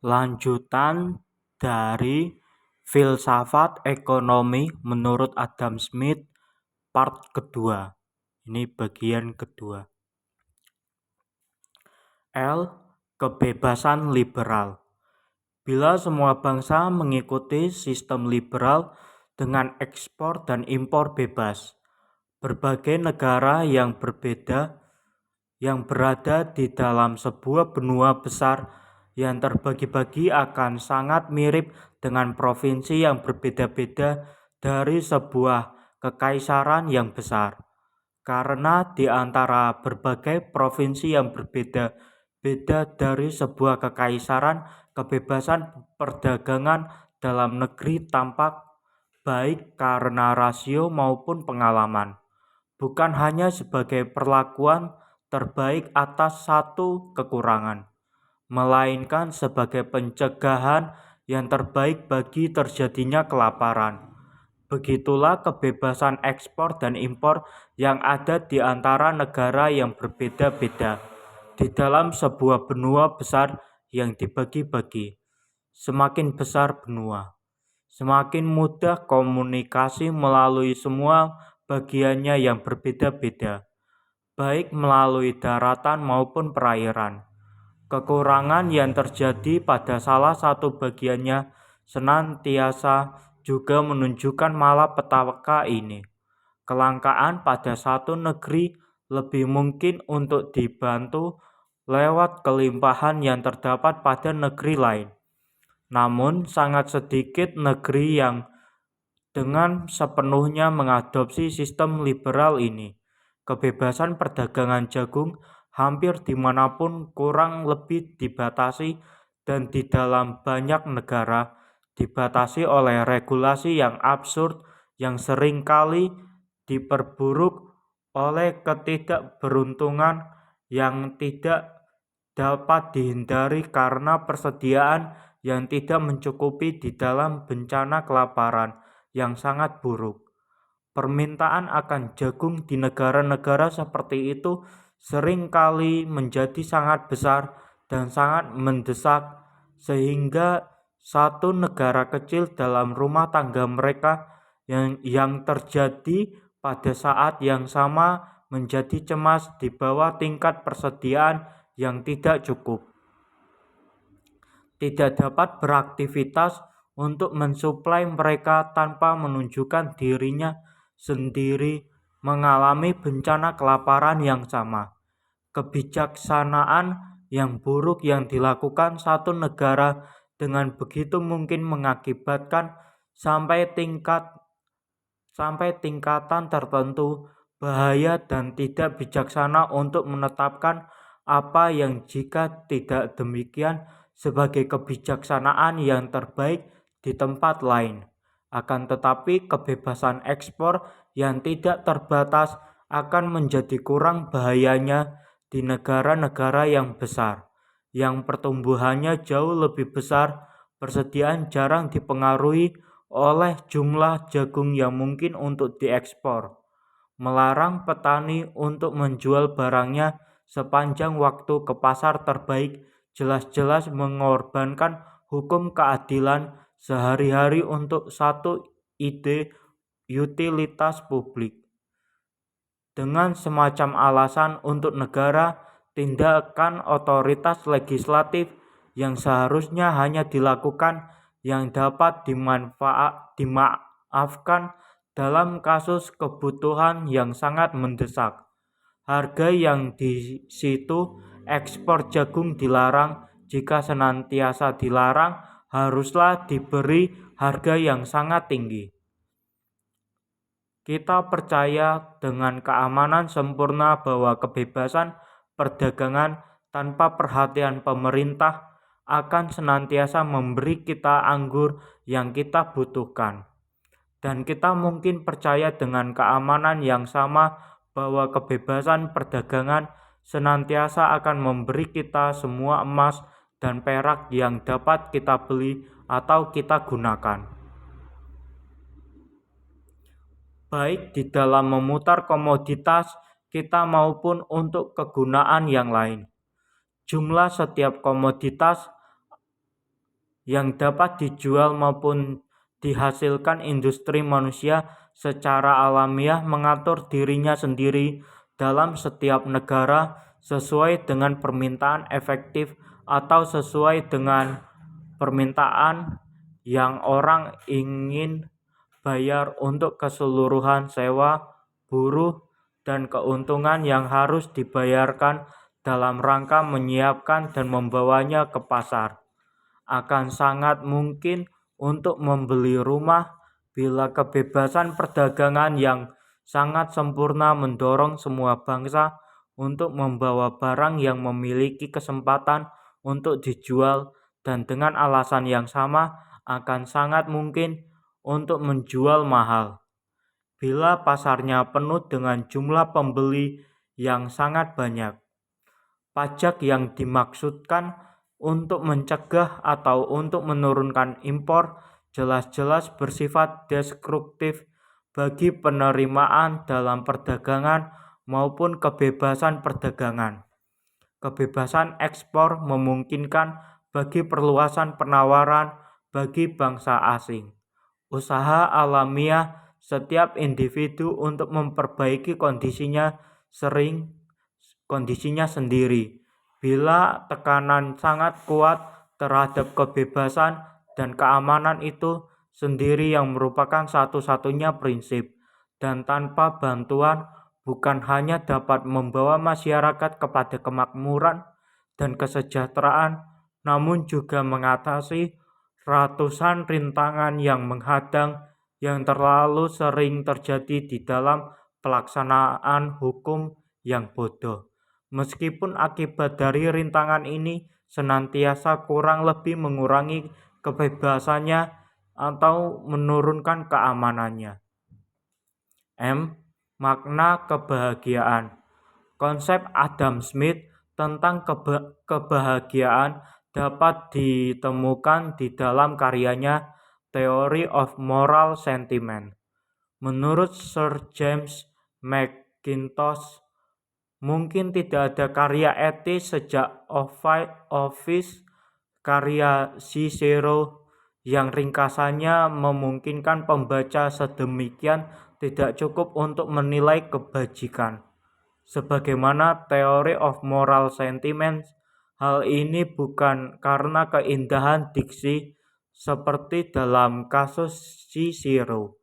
Lanjutan dari Filsafat Ekonomi menurut Adam Smith part kedua. Ini bagian kedua. L. Kebebasan liberal. Bila semua bangsa mengikuti sistem liberal dengan ekspor dan impor bebas, berbagai negara yang berbeda yang berada di dalam sebuah benua besar yang terbagi-bagi akan sangat mirip dengan provinsi yang berbeda-beda dari sebuah kekaisaran yang besar. Karena di antara berbagai provinsi yang berbeda-beda dari sebuah kekaisaran, kebebasan perdagangan dalam negeri tampak baik karena rasio maupun pengalaman, bukan hanya sebagai perlakuan terbaik atas satu kekurangan, melainkan sebagai pencegahan yang terbaik bagi terjadinya kelaparan. Begitulah kebebasan ekspor dan impor yang ada di antara negara yang berbeda-beda di dalam sebuah benua besar yang dibagi-bagi. Semakin besar benua, semakin mudah komunikasi melalui semua bagiannya yang berbeda-beda, baik melalui daratan maupun perairan. Kekurangan yang terjadi pada salah satu bagiannya senantiasa juga menunjukkan malapetaka ini. Kelangkaan pada satu negeri lebih mungkin untuk dibantu lewat kelimpahan yang terdapat pada negeri lain. Namun sangat sedikit negeri yang dengan sepenuhnya mengadopsi sistem liberal ini. Kebebasan perdagangan jagung hampir dimanapun kurang lebih dibatasi, dan di dalam banyak negara dibatasi oleh regulasi yang absurd yang seringkali diperburuk oleh ketidakberuntungan yang tidak dapat dihindari karena persediaan yang tidak mencukupi di dalam bencana kelaparan yang sangat buruk. Permintaan akan jagung di negara-negara seperti itu seringkali menjadi sangat besar dan sangat mendesak, sehingga satu negara kecil dalam rumah tangga mereka yang terjadi pada saat yang sama menjadi cemas di bawah tingkat persediaan yang tidak cukup, tidak dapat beraktivitas untuk mensuplai mereka tanpa menunjukkan dirinya sendiri mengalami bencana kelaparan yang sama. Kebijaksanaan yang buruk yang dilakukan satu negara dengan begitu mungkin mengakibatkan sampai tingkatan tertentu bahaya dan tidak bijaksana untuk menetapkan apa yang jika tidak demikian sebagai kebijaksanaan yang terbaik di tempat lain. Akan tetapi kebebasan ekspor yang tidak terbatas akan menjadi kurang bahayanya di negara-negara yang besar, yang pertumbuhannya jauh lebih besar, persediaan jarang dipengaruhi oleh jumlah jagung yang mungkin untuk diekspor, melarang petani untuk menjual barangnya sepanjang waktu ke pasar terbaik, jelas-jelas mengorbankan hukum keadilan sehari-hari untuk satu ide utilitas publik. Dengan semacam alasan untuk negara, tindakan otoritas legislatif yang seharusnya hanya dilakukan yang dapat dimaafkan dalam kasus kebutuhan yang sangat mendesak. Harga yang di situ ekspor jagung dilarang. Jika senantiasa dilarang, haruslah diberi harga yang sangat tinggi. Kita percaya dengan keamanan sempurna bahwa kebebasan perdagangan tanpa perhatian pemerintah akan senantiasa memberi kita anggur yang kita butuhkan. Dan kita mungkin percaya dengan keamanan yang sama bahwa kebebasan perdagangan senantiasa akan memberi kita semua emas dan perak yang dapat kita beli atau kita gunakan, baik di dalam memutar komoditas kita maupun untuk kegunaan yang lain. Jumlah setiap komoditas yang dapat dijual maupun dihasilkan industri. Manusia secara alamiah mengatur dirinya sendiri dalam setiap negara sesuai dengan permintaan efektif atau sesuai dengan permintaan yang orang ingin bayar untuk keseluruhan sewa, buruh, dan keuntungan yang harus dibayarkan dalam rangka menyiapkan dan membawanya ke pasar. Akan sangat mungkin untuk membeli rumah bila kebebasan perdagangan yang sangat sempurna mendorong semua bangsa untuk membawa barang yang memiliki kesempatan untuk dijual, dan dengan alasan yang sama akan sangat mungkin untuk menjual mahal bila pasarnya penuh dengan jumlah pembeli yang sangat banyak. Pajak yang dimaksudkan untuk mencegah atau untuk menurunkan impor jelas-jelas bersifat destruktif bagi penerimaan dalam perdagangan maupun kebebasan perdagangan. Kebebasan ekspor memungkinkan bagi perluasan penawaran bagi bangsa asing. Usaha alamiah setiap individu untuk memperbaiki kondisinya sendiri. Bila tekanan sangat kuat terhadap kebebasan dan keamanan itu sendiri yang merupakan satu-satunya prinsip, dan tanpa bantuan bukan hanya dapat membawa masyarakat kepada kemakmuran dan kesejahteraan, namun juga mengatasi ratusan rintangan yang menghadang yang terlalu sering terjadi di dalam pelaksanaan hukum yang bodoh. Meskipun akibat dari rintangan ini senantiasa kurang lebih mengurangi kebebasannya atau menurunkan keamanannya. Makna kebahagiaan. Konsep Adam Smith tentang kebahagiaan dapat ditemukan di dalam karyanya Theory of Moral Sentiment. Menurut Sir James Mackintosh, mungkin tidak ada karya etis sejak Office karya Cicero yang ringkasannya memungkinkan pembaca sedemikian tidak cukup untuk menilai kebajikan. Sebagaimana Theory of Moral Sentiments, hal ini bukan karena keindahan diksi seperti dalam kasus Cicero,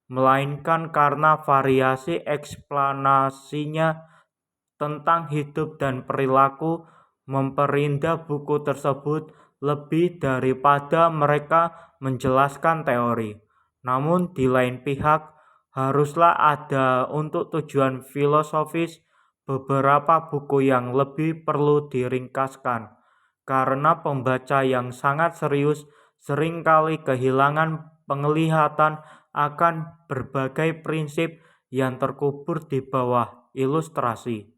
melainkan karena variasi eksplanasinya tentang hidup dan perilaku memperindah buku tersebut lebih daripada mereka menjelaskan teori. Namun di lain pihak, haruslah ada untuk tujuan filosofis beberapa buku yang lebih perlu diringkaskan, karena pembaca yang sangat serius seringkali kehilangan penglihatan akan berbagai prinsip yang terkubur di bawah ilustrasi.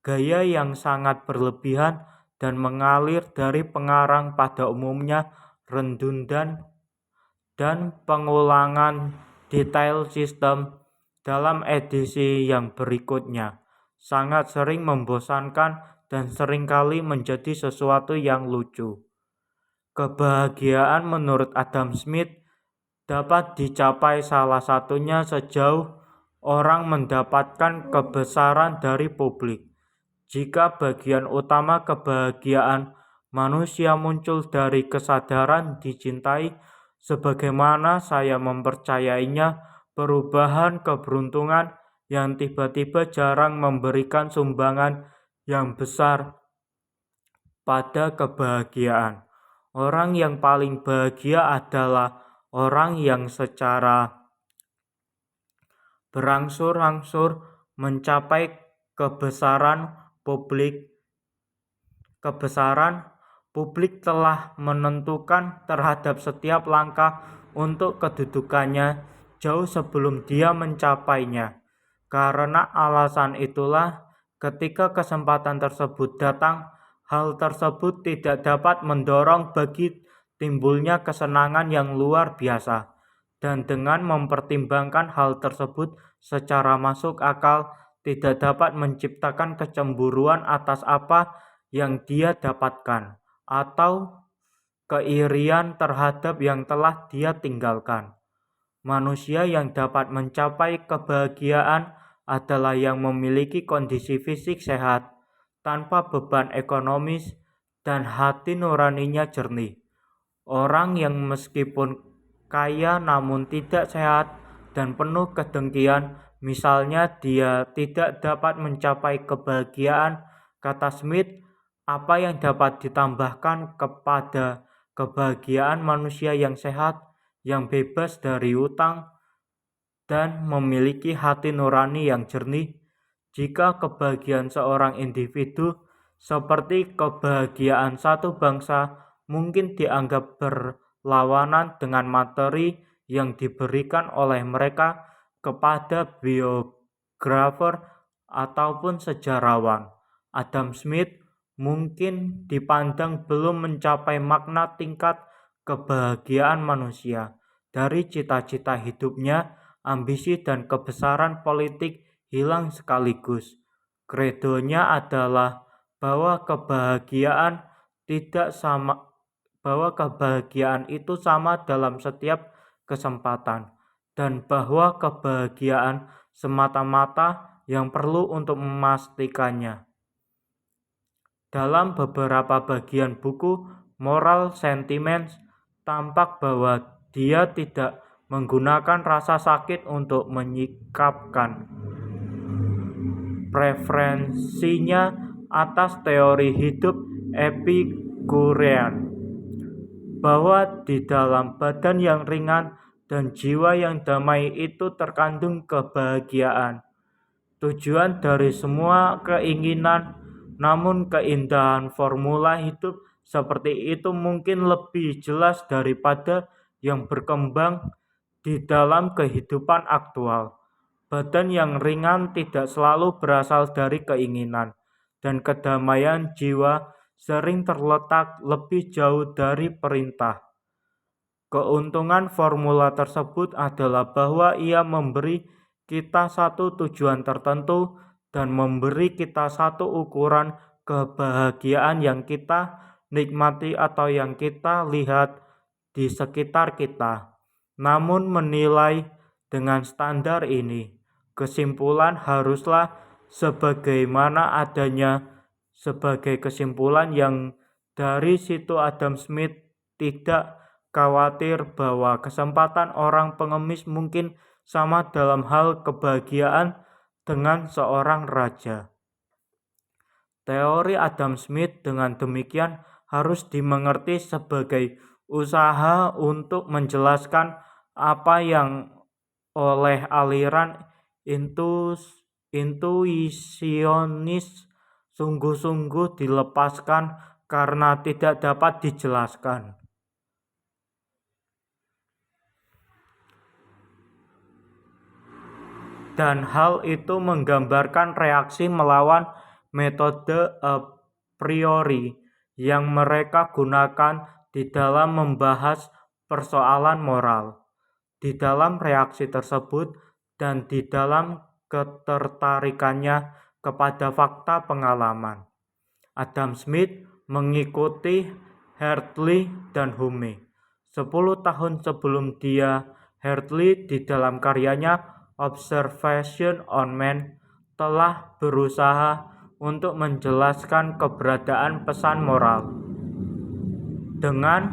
Gaya yang sangat berlebihan dan mengalir dari pengarang pada umumnya redundan dan pengulangan detail sistem dalam edisi yang berikutnya sangat sering membosankan dan seringkali menjadi sesuatu yang lucu. Kebahagiaan menurut Adam Smith dapat dicapai salah satunya sejauh orang mendapatkan kebesaran dari publik. Jika bagian utama kebahagiaan manusia muncul dari kesadaran dicintai, sebagaimana saya mempercayainya, perubahan keberuntungan yang tiba-tiba jarang memberikan sumbangan yang besar pada kebahagiaan. Orang yang paling bahagia adalah orang yang secara berangsur-angsur mencapai kebesaran publik. Kebesaran publik telah menentukan terhadap setiap langkah untuk kedudukannya jauh sebelum dia mencapainya. Karena alasan itulah, ketika kesempatan tersebut datang, hal tersebut tidak dapat mendorong bagi timbulnya kesenangan yang luar biasa. Dan dengan mempertimbangkan hal tersebut secara masuk akal, tidak dapat menciptakan kecemburuan atas apa yang dia dapatkan, atau keirian terhadap yang telah dia tinggalkan. Manusia yang dapat mencapai kebahagiaan adalah yang memiliki kondisi fisik sehat, tanpa beban ekonomis, dan hati nuraninya jernih. Orang yang meskipun kaya namun tidak sehat dan penuh kedengkian, misalnya dia tidak dapat mencapai kebahagiaan, kata Smith, apa yang dapat ditambahkan kepada kebahagiaan manusia yang sehat, yang bebas dari utang, dan memiliki hati nurani yang jernih? Jika kebahagiaan seorang individu, seperti kebahagiaan satu bangsa, mungkin dianggap berlawanan dengan materi yang diberikan oleh mereka kepada biografer ataupun sejarawan, Adam Smith mungkin dipandang belum mencapai makna tingkat kebahagiaan manusia. Dari cita-cita hidupnya, ambisi dan kebesaran politik hilang sekaligus. Kredonya adalah bahwa kebahagiaan itu sama dalam setiap kesempatan, dan bahwa kebahagiaan semata-mata yang perlu untuk memastikannya. Dalam beberapa bagian buku Moral Sentiments, tampak bahwa dia tidak menggunakan rasa sakit untuk menyikapkan preferensinya atas teori hidup Epikurean, bahwa di dalam badan yang ringan dan jiwa yang damai itu terkandung kebahagiaan. Tujuan dari semua keinginan, namun keindahan formula hidup seperti itu mungkin lebih jelas daripada yang berkembang di dalam kehidupan aktual. Badan yang ringan tidak selalu berasal dari keinginan, dan kedamaian jiwa sering terletak lebih jauh dari perintah. Keuntungan formula tersebut adalah bahwa ia memberi kita satu tujuan tertentu dan memberi kita satu ukuran kebahagiaan yang kita nikmati atau yang kita lihat di sekitar kita. Namun menilai dengan standar ini, kesimpulan haruslah sebagaimana adanya. Sebagai kesimpulan yang dari situ Adam Smith tidak khawatir bahwa kesempatan orang pengemis mungkin sama dalam hal kebahagiaan dengan seorang raja. Teori Adam Smith dengan demikian harus dimengerti sebagai usaha untuk menjelaskan apa yang oleh aliran intuisionis sungguh-sungguh dilepaskan karena tidak dapat dijelaskan. Dan hal itu menggambarkan reaksi melawan metode a priori yang mereka gunakan di dalam membahas persoalan moral. Di dalam reaksi tersebut dan di dalam ketertarikannya kepada fakta pengalaman, Adam Smith mengikuti Hartley dan Hume. 10 tahun sebelum dia, Hartley di dalam karyanya Observation on Man telah berusaha untuk menjelaskan keberadaan pesan moral. Dengan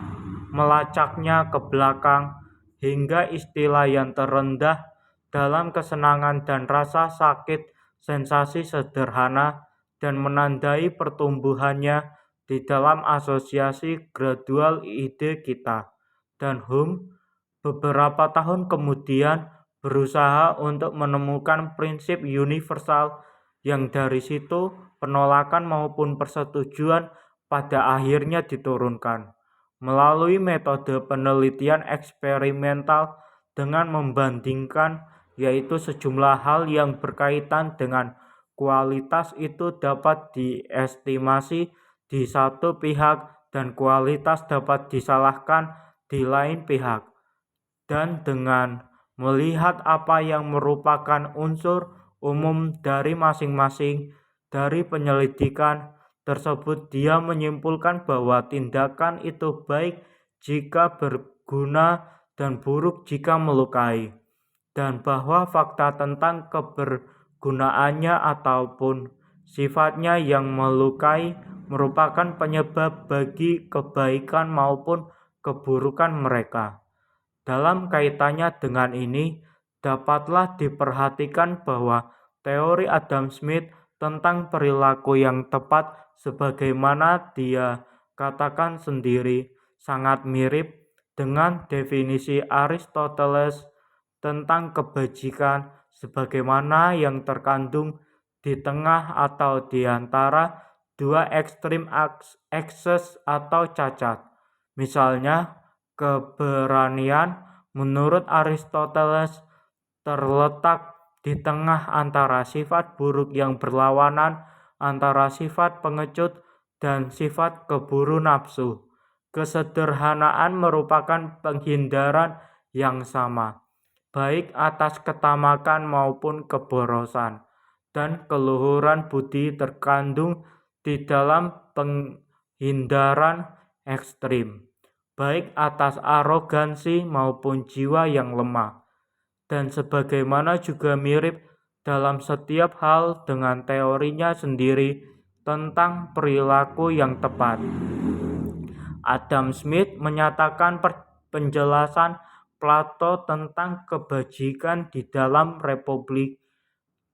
melacaknya ke belakang hingga istilah yang terendah dalam kesenangan dan rasa sakit, sensasi sederhana, dan menandai pertumbuhannya di dalam asosiasi gradual ide kita. Dan Hume beberapa tahun kemudian berusaha untuk menemukan prinsip universal yang dari situ penolakan maupun persetujuan pada akhirnya diturunkan melalui metode penelitian eksperimental dengan membandingkan, yaitu sejumlah hal yang berkaitan dengan kualitas itu dapat diestimasi di satu pihak dan kualitas dapat disalahkan di lain pihak. Dan dengan melihat apa yang merupakan unsur umum dari masing-masing dari penyelidikan, tersebut dia menyimpulkan bahwa tindakan itu baik jika berguna dan buruk jika melukai, dan bahwa fakta tentang kebergunaannya ataupun sifatnya yang melukai merupakan penyebab bagi kebaikan maupun keburukan mereka. Dalam kaitannya dengan ini, dapatlah diperhatikan bahwa teori Adam Smith tentang perilaku yang tepat sebagaimana dia katakan sendiri sangat mirip dengan definisi Aristoteles tentang kebajikan sebagaimana yang terkandung di tengah atau di antara dua ekstrim akses atau cacat. Misalnya, keberanian menurut Aristoteles terletak di tengah antara sifat buruk yang berlawanan antara sifat pengecut dan sifat keburu nafsu. Kesederhanaan merupakan penghindaran yang sama, baik atas ketamakan maupun keborosan, dan keluhuran budi terkandung di dalam penghindaran ekstrim, baik atas arogansi maupun jiwa yang lemah. Dan sebagaimana juga mirip dalam setiap hal dengan teorinya sendiri tentang perilaku yang tepat. Adam Smith menyatakan penjelasan Plato tentang kebajikan di dalam Republik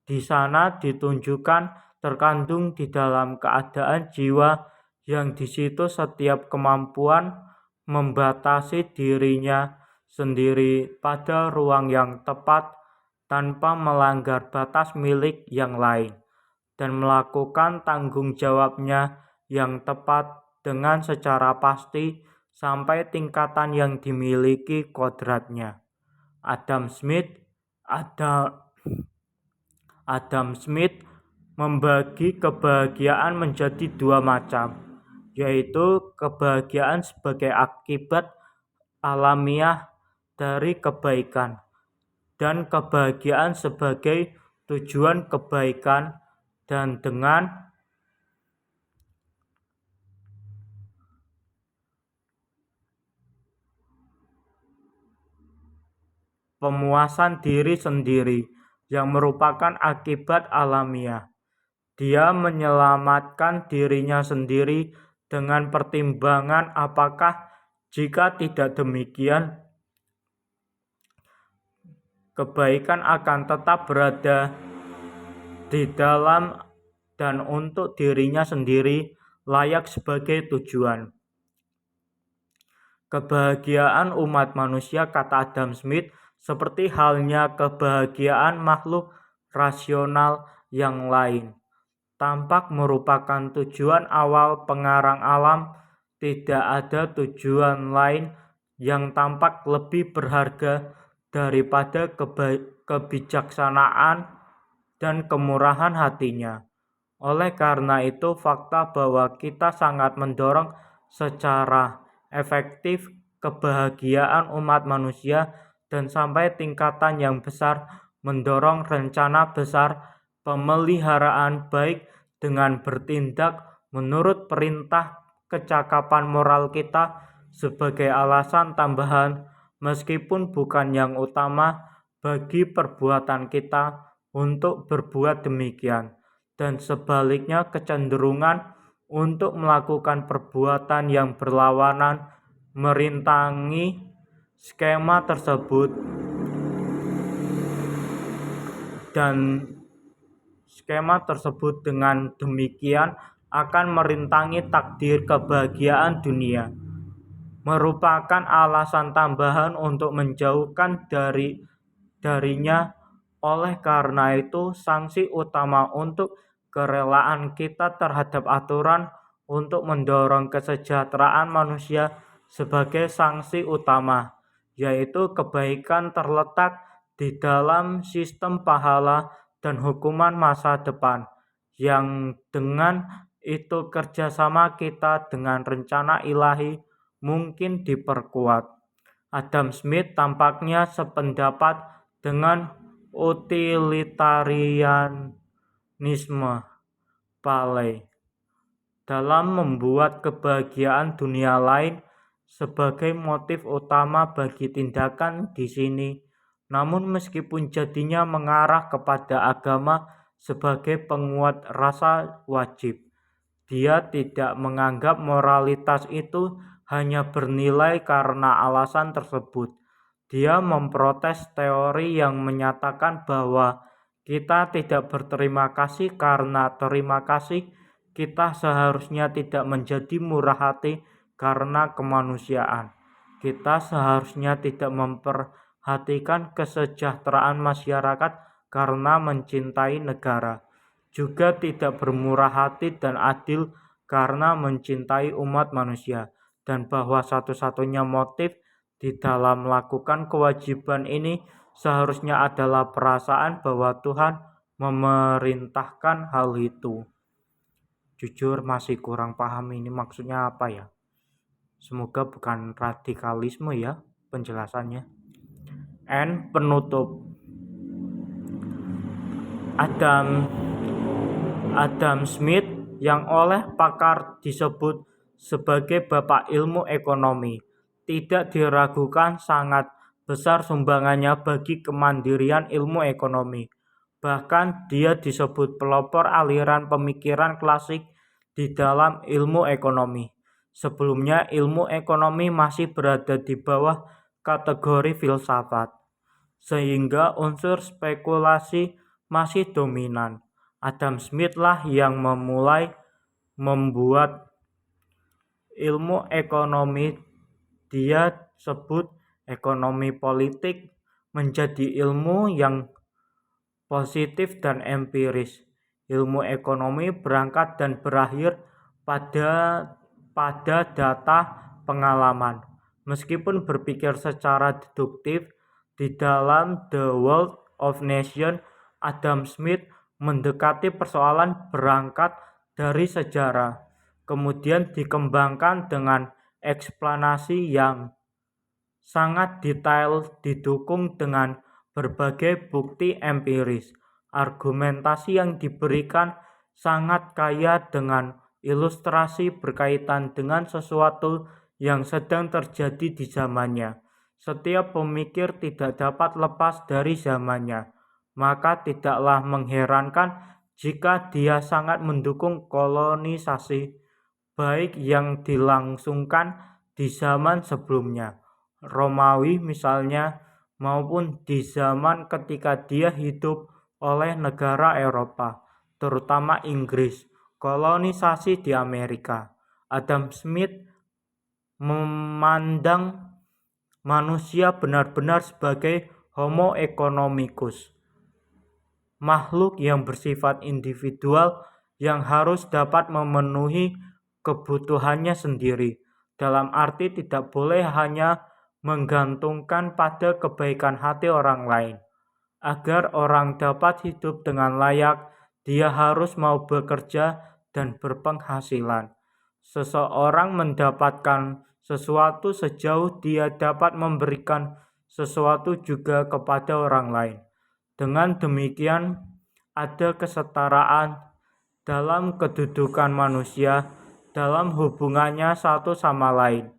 di sana ditunjukkan terkandung di dalam keadaan jiwa yang di situ setiap kemampuan membatasi dirinya sendiri pada ruang yang tepat tanpa melanggar batas milik yang lain, dan melakukan tanggung jawabnya yang tepat dengan secara pasti sampai tingkatan yang dimiliki kodratnya. Adam Smith membagi kebahagiaan menjadi dua macam, yaitu kebahagiaan sebagai akibat alamiah dari kebaikan dan kebahagiaan sebagai tujuan kebaikan, dan dengan pemuasan diri sendiri yang merupakan akibat alamiah. Dia menyelamatkan dirinya sendiri dengan pertimbangan apakah jika tidak demikian kebaikan akan tetap berada di dalam dan untuk dirinya sendiri layak sebagai tujuan. Kebahagiaan umat manusia, kata Adam Smith, seperti halnya kebahagiaan makhluk rasional yang lain, tampak merupakan tujuan awal pengarang alam. Tidak ada tujuan lain yang tampak lebih berharga daripada kebijaksanaan dan kemurahan hatinya. Oleh karena itu, fakta bahwa kita sangat mendorong secara efektif kebahagiaan umat manusia dan sampai tingkatan yang besar mendorong rencana besar pemeliharaan baik dengan bertindak menurut perintah kecakapan moral kita sebagai alasan tambahan meskipun bukan yang utama bagi perbuatan kita untuk berbuat demikian, dan sebaliknya kecenderungan untuk melakukan perbuatan yang berlawanan merintangi skema tersebut, dan skema tersebut dengan demikian akan merintangi takdir kebahagiaan dunia, merupakan alasan tambahan untuk menjauhkan darinya. Oleh karena itu, sanksi utama untuk kerelaan kita terhadap aturan untuk mendorong kesejahteraan manusia sebagai sanksi utama, yaitu kebaikan, terletak di dalam sistem pahala dan hukuman masa depan, yang dengan itu kerjasama kita dengan rencana ilahi mungkin diperkuat. Adam Smith tampaknya sependapat dengan utilitarianisme Paley dalam membuat kebahagiaan dunia lain sebagai motif utama bagi tindakan di sini. Namun meskipun jadinya mengarah kepada agama sebagai penguat rasa wajib, dia tidak menganggap moralitas itu hanya bernilai karena alasan tersebut. Dia memprotes teori yang menyatakan bahwa kita tidak berterima kasih karena terima kasih. Kita seharusnya tidak menjadi murah hati karena kemanusiaan. Kita seharusnya tidak memperhatikan kesejahteraan masyarakat karena mencintai negara. Juga tidak bermurah hati dan adil karena mencintai umat manusia. Dan bahwa satu-satunya motif di dalam melakukan kewajiban ini seharusnya adalah perasaan bahwa Tuhan memerintahkan hal itu. Jujur masih kurang paham ini maksudnya apa ya. Semoga bukan radikalisme ya penjelasannya. Penutup. Adam Smith yang oleh pakar disebut sebagai bapak ilmu ekonomi tidak diragukan sangat besar sumbangannya bagi kemandirian ilmu ekonomi. Bahkan dia disebut pelopor aliran pemikiran klasik di dalam ilmu ekonomi. Sebelumnya ilmu ekonomi masih berada di bawah kategori filsafat, sehingga unsur spekulasi masih dominan. Adam Smith lah yang memulai membuat ilmu ekonomi dia sebut ekonomi politik menjadi ilmu yang positif dan empiris. Ilmu ekonomi berangkat dan berakhir pada data pengalaman. Meskipun berpikir secara deduktif, di dalam The World of Nations, Adam Smith mendekati persoalan berangkat dari sejarah, kemudian dikembangkan dengan eksplanasi yang sangat detail didukung dengan berbagai bukti empiris. Argumentasi yang diberikan sangat kaya dengan ilustrasi berkaitan dengan sesuatu yang sedang terjadi di zamannya. Setiap pemikir tidak dapat lepas dari zamannya, maka tidaklah mengherankan jika dia sangat mendukung kolonisasi, baik yang dilangsungkan di zaman sebelumnya, Romawi misalnya, maupun di zaman ketika dia hidup oleh negara Eropa, terutama Inggris, kolonisasi di Amerika. Adam Smith memandang manusia benar-benar sebagai homo economicus, makhluk yang bersifat individual yang harus dapat memenuhi kebutuhannya sendiri, dalam arti tidak boleh hanya menggantungkan pada kebaikan hati orang lain. Agar orang dapat hidup dengan layak, dia harus mau bekerja dan berpenghasilan. Seseorang mendapatkan sesuatu sejauh dia dapat memberikan sesuatu juga kepada orang lain. Dengan demikian, ada kesetaraan dalam kedudukan manusia dalam hubungannya satu sama lain.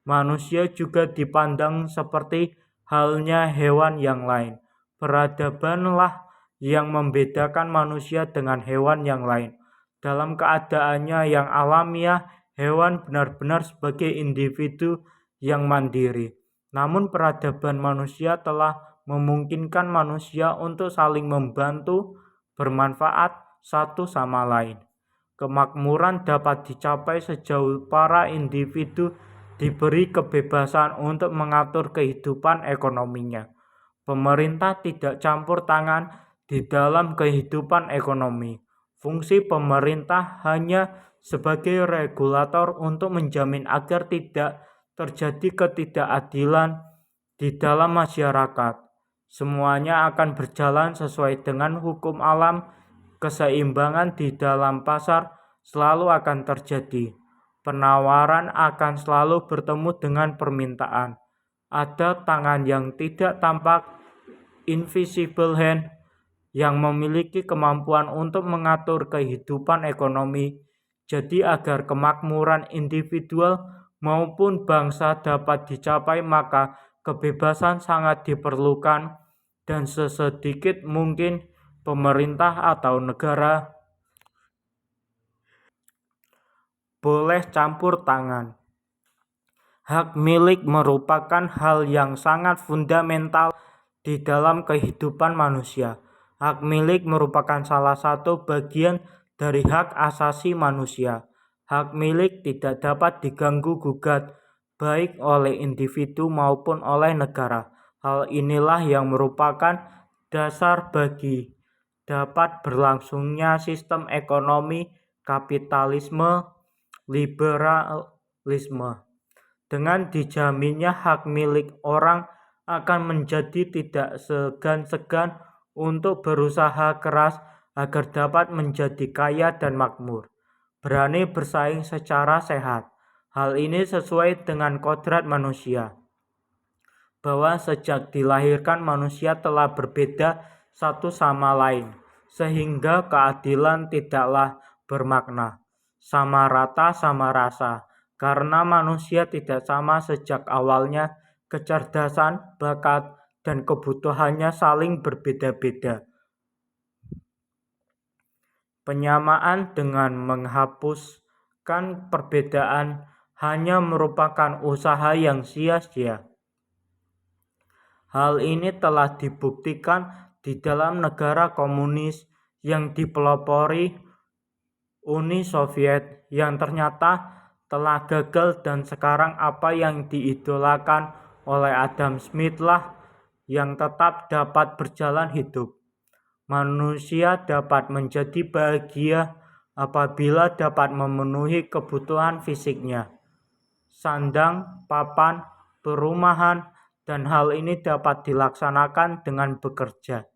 Manusia juga dipandang seperti halnya hewan yang lain. Peradabanlah yang membedakan manusia dengan hewan yang lain. Dalam keadaannya yang alamiah, hewan benar-benar sebagai individu yang mandiri. Namun peradaban manusia telah memungkinkan manusia untuk saling membantu, bermanfaat satu sama lain. Kemakmuran dapat dicapai sejauh para individu diberi kebebasan untuk mengatur kehidupan ekonominya. Pemerintah tidak campur tangan di dalam kehidupan ekonomi. Fungsi pemerintah hanya sebagai regulator untuk menjamin agar tidak terjadi ketidakadilan di dalam masyarakat. Semuanya akan berjalan sesuai dengan hukum alam. Keseimbangan di dalam pasar selalu akan terjadi. Penawaran akan selalu bertemu dengan permintaan. Ada tangan yang tidak tampak, invisible hand, yang memiliki kemampuan untuk mengatur kehidupan ekonomi. Jadi agar kemakmuran individual maupun bangsa dapat dicapai, maka kebebasan sangat diperlukan dan sesedikit mungkin pemerintah atau negara boleh campur tangan. Hak milik merupakan hal yang sangat fundamental di dalam kehidupan manusia. Hak milik merupakan salah satu bagian dari hak asasi manusia. Hak milik tidak dapat diganggu-gugat baik oleh individu maupun oleh negara. Hal inilah yang merupakan dasar bagi dapat berlangsungnya sistem ekonomi kapitalisme liberalisme. Dengan dijaminnya hak milik, orang akan menjadi tidak segan-segan untuk berusaha keras agar dapat menjadi kaya dan makmur, berani bersaing secara sehat. Hal ini sesuai dengan kodrat manusia, bahwa sejak dilahirkan manusia telah berbeda satu sama lain, sehingga keadilan tidaklah bermakna sama rata sama rasa, karena manusia tidak sama sejak awalnya. Kecerdasan, bakat, dan kebutuhannya saling berbeda-beda. Penyamaan dengan menghapuskan perbedaan hanya merupakan usaha yang sia-sia. Hal ini telah dibuktikan di dalam negara komunis yang dipelopori Uni Soviet yang ternyata telah gagal, dan sekarang apa yang diidolakan oleh Adam Smith lah yang tetap dapat berjalan hidup. Manusia dapat menjadi bahagia apabila dapat memenuhi kebutuhan fisiknya, sandang, papan, perumahan, dan hal ini dapat dilaksanakan dengan bekerja.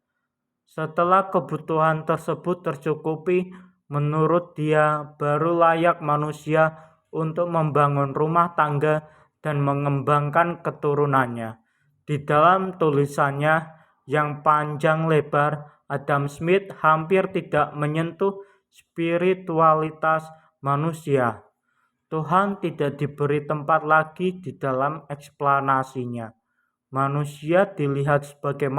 Setelah kebutuhan tersebut tercukupi, menurut dia baru layak manusia untuk membangun rumah tangga dan mengembangkan keturunannya. Di dalam tulisannya yang panjang lebar, Adam Smith hampir tidak menyentuh spiritualitas manusia. Tuhan tidak diberi tempat lagi di dalam eksplanasinya. Manusia dilihat sebagai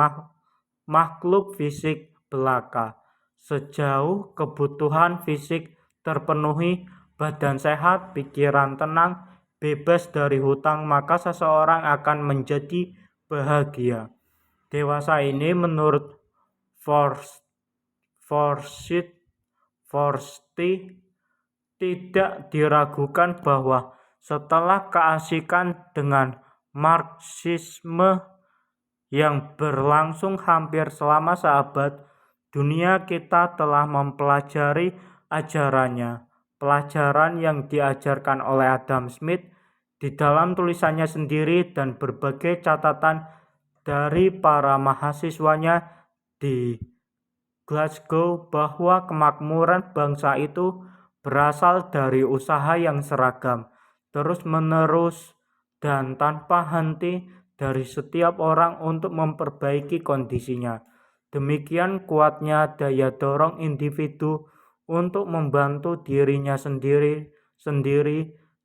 makhluk fisik belaka. Sejauh kebutuhan fisik terpenuhi, badan sehat, pikiran tenang, bebas dari hutang, maka seseorang akan menjadi bahagia. Dewasa ini menurut Forsyth tidak diragukan bahwa setelah keasikan dengan Marxisme yang berlangsung hampir selama seabad, dunia kita telah mempelajari ajarannya. Pelajaran yang diajarkan oleh Adam Smith di dalam tulisannya sendiri dan berbagai catatan dari para mahasiswanya di Glasgow, bahwa kemakmuran bangsa itu berasal dari usaha yang seragam, terus-menerus, dan tanpa henti dari setiap orang untuk memperbaiki kondisinya. Demikian kuatnya daya dorong individu untuk membantu dirinya sendiri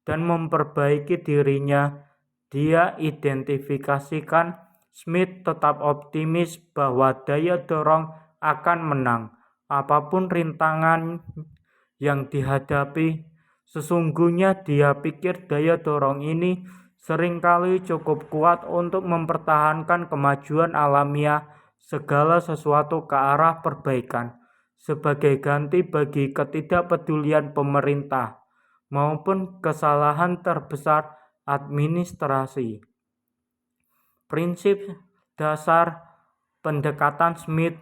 dan memperbaiki dirinya. Dia identifikasikan Smith tetap optimis bahwa daya dorong akan menang apapun rintangan yang dihadapi. Sesungguhnya dia pikir daya dorong ini seringkali cukup kuat untuk mempertahankan kemajuan alamiah segala sesuatu ke arah perbaikan, sebagai ganti bagi ketidakpedulian pemerintah maupun kesalahan terbesar administrasi. Prinsip dasar pendekatan Smith,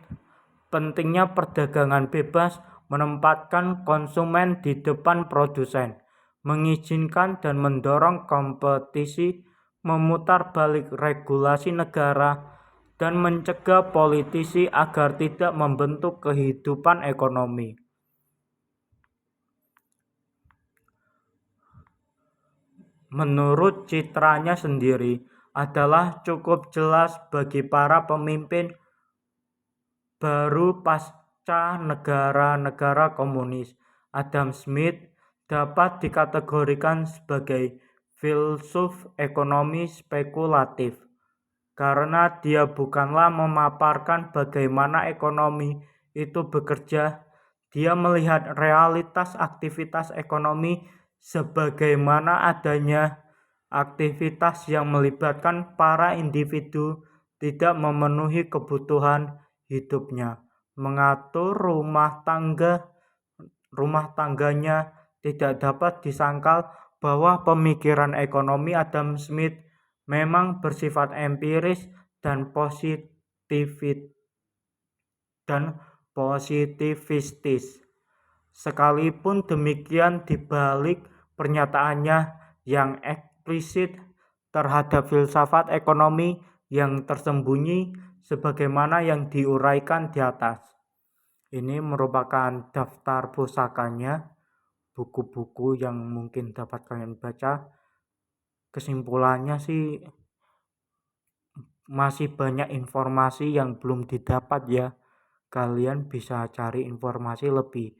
pentingnya perdagangan bebas, menempatkan konsumen di depan produsen, mengizinkan dan mendorong kompetisi, memutar balik regulasi negara, dan mencegah politisi agar tidak membentuk kehidupan ekonomi. Menurut citranya sendiri, adalah cukup jelas bagi para pemimpin baru pasca negara-negara komunis. Adam Smith dapat dikategorikan sebagai filsuf ekonomi spekulatif karena dia bukanlah memaparkan bagaimana ekonomi itu bekerja. Dia melihat realitas aktivitas ekonomi sebagaimana adanya aktivitas yang melibatkan para individu tidak memenuhi kebutuhan hidupnya, mengatur rumah tangganya. Tidak dapat disangkal bahwa pemikiran ekonomi Adam Smith memang bersifat empiris dan positivistis. Sekalipun demikian, di balik pernyataannya yang eksplisit terhadap filsafat ekonomi yang tersembunyi sebagaimana yang diuraikan di atas. Ini merupakan daftar pusakanya, buku-buku yang mungkin dapat kalian baca. Kesimpulannya sih masih banyak informasi yang belum didapat ya. Kalian bisa cari informasi lebih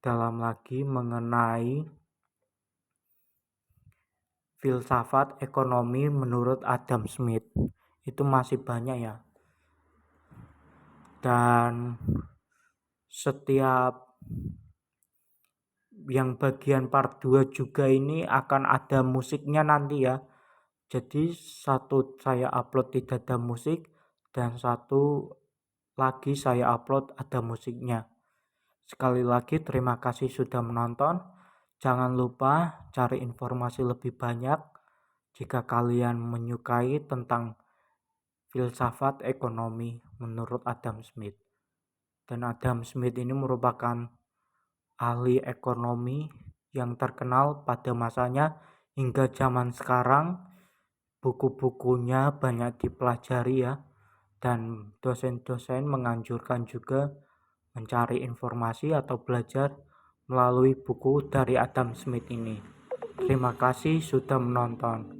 dalam lagi mengenai filsafat ekonomi menurut Adam Smith. Itu masih banyak ya. Dan setiap yang bagian part 2 juga ini akan ada musiknya nanti ya. Jadi satu saya upload tidak ada musik dan satu lagi saya upload ada musiknya. Sekali lagi terima kasih sudah menonton. Jangan lupa cari informasi lebih banyak jika kalian menyukai tentang filsafat ekonomi menurut Adam Smith. Dan Adam Smith ini merupakan ahli ekonomi yang terkenal pada masanya hingga zaman sekarang. Buku-bukunya banyak dipelajari ya, dan dosen-dosen menganjurkan juga mencari informasi atau belajar melalui buku dari Adam Smith ini. Terima kasih sudah menonton.